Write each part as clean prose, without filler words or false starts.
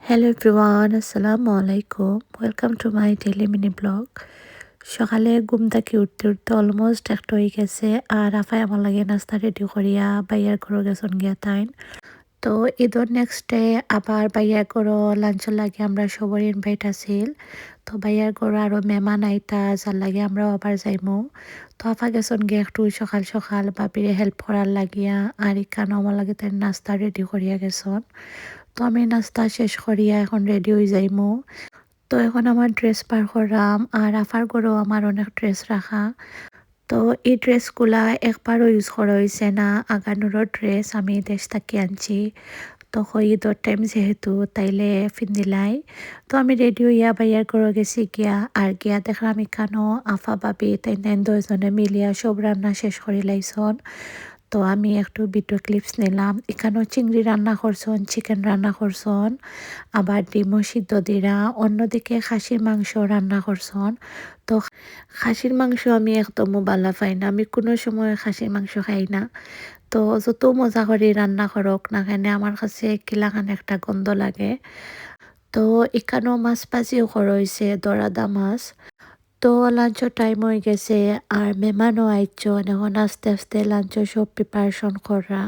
Hello everyone, আসসালামু আলাইকুম। Welcome to my daily mini blog. সকালে ঘুম থেকে উঠতে উঠতে অলমোস্ট একটা হয়ে গেছে। আর আফাই আমার লাগে নাস্তা রেডি করিয়া বাইয়ার ঘরে গেছেন গিয়া তাইন। তো ঈদের নেক্সট ডে আবার বাইয়ার ঘরও লাঞ্চের লাগে আমরা সবার ইনভাইট আছিল। তো বাইয়ার ঘরে আরও মেহমান আইতা যার লাগে আমরাও আবার যাইমু। তো আফা গেছেন গিয়ে একটু সকাল সকাল বাপিরে হেল্প করার লাগিয়া আর ইখানে আমার লাগে তাই নাস্তা রেডি করিয়া গেছেন। তো আমি নাস্তা শেষ করিয়া এখন রেডি হয়ে যাইমু। তো এখন আমার ড্রেস পার করাম আর আফার ঘরেও আমার অনেক ড্রেস রাখা। তো এই ড্রেসগুলা একবারও ইউজ করা হয়েছে না, আগানোরও ড্রেস আমি দেশ থেকে আনছি। তো ঈদের টাইম যেহেতু তাইলে ফিন্দিলাই। তো আমি রেডি হইয়া বাইয়ার ঘরে গেছি গিয়া আর গিয়া দেখলাম এখানো আফা বাবি তাই দুজনে মিলিয়া সব রান্না শেষ করে লাইছন। তো আমি একটু ভিডিও ক্লিপস নিলাম। এখানেও চিংড়ি রান্না করছন, চিকেন রান্না করছন, আবার ডিমও সিদ্ধ দিরা। অন্যদিকে খাসির মাংস রান্না করছন। তো খাসির মাংস আমি একদমও বালা পাই না, আমি কোনো সময় খাসির মাংস খাই না। তো যত মজা করে রান্না করক না কেন আমার কাছে কিলাখান একটা গন্ধ লাগে। তো এখানেও মাছ ভাজিও করা হয়েছে, দরাদা মাছ। তো লাঞ্চের টাইম হয়ে গেছে আর মেহমানও আইজন, এখন আস্তে আস্তে লাঞ্চের সব প্রিপারেশন করা।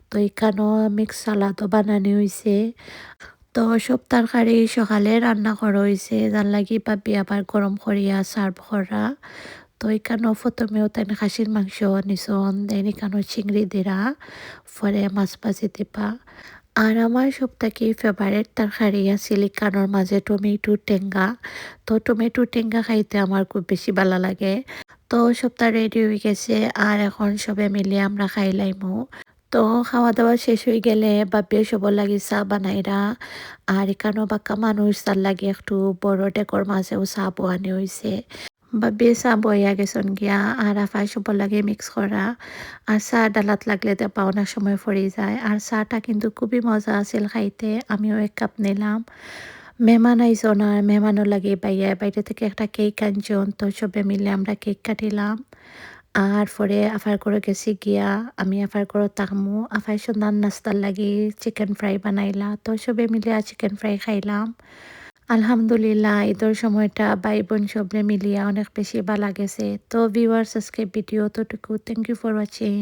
তো এখানেও মিক্স সালাদও বানানো হয়েছে। তো সব তরকারি সকালে রান্না করা হয়েছে, যার লাগি ভাবি আবার গরম করিয়া সার্ভ করা। তো এখানেও প্রথমেও তাই খাসির মাংস নিছন, দেন এখানেও চিংড়ি দিরা, পরে মাছ ভাজি দিবা। আর আমার সবথেকে ফেভারিট তরকারি আছিল এখানোর মাঝে টমেটো টেঙ্গা। তো টমেটো টেঙ্গা খাইতে আমার খুব বেশি ভালো লাগে। তো সবটা রেডি হয়ে গেছে আর এখন সবে মিলে আমরা খাইলাইমু। তো খাওয়া দাওয়া শেষ হয়ে গেলে বাপিও সবার লাগি চা বানাইরা। আর এখানেও বাক্কা মানুষ তার লাগে একটু বড় ডেকর মাঝেও চা বোয়ানি হয়েছে। বাপিয়ে চা বইয়া গেছন গিয়া আর আফাই সবার লাগে মিক্স করা। আর চা ডালাত লাগলে তো পাওনার সময় পড়ে যায়। আর চাটা কিন্তু খুবই মজা আছিল খাইতে, আমিও এক কাপ নিলাম। মেহমান আইজন আর মেহমানও লাগে বাইয়া বাইরে থেকে একটা কেক আনজন, তো সবে মিলে আমরা কেক কাটিলাম। আর পরে আফার করে গেছি গিয়া, আমি আফার করে তাকমু আফাই সন্ধান নাস্তার লাগি চিকেন ফ্রাই বানাইলা। তো সবে মিলে চিকেন ফ্রাই খাইলাম। আলহামদুলিল্লাহ ঈদের সময়টা ভাই বোন সবরে মিলিয়ে অনেক বেশি ভালো গেছে। তো ভিউয়ার্স আজকে ভিডিও তোটুকু, থ্যাংক ইউ ফর ওয়াচিং।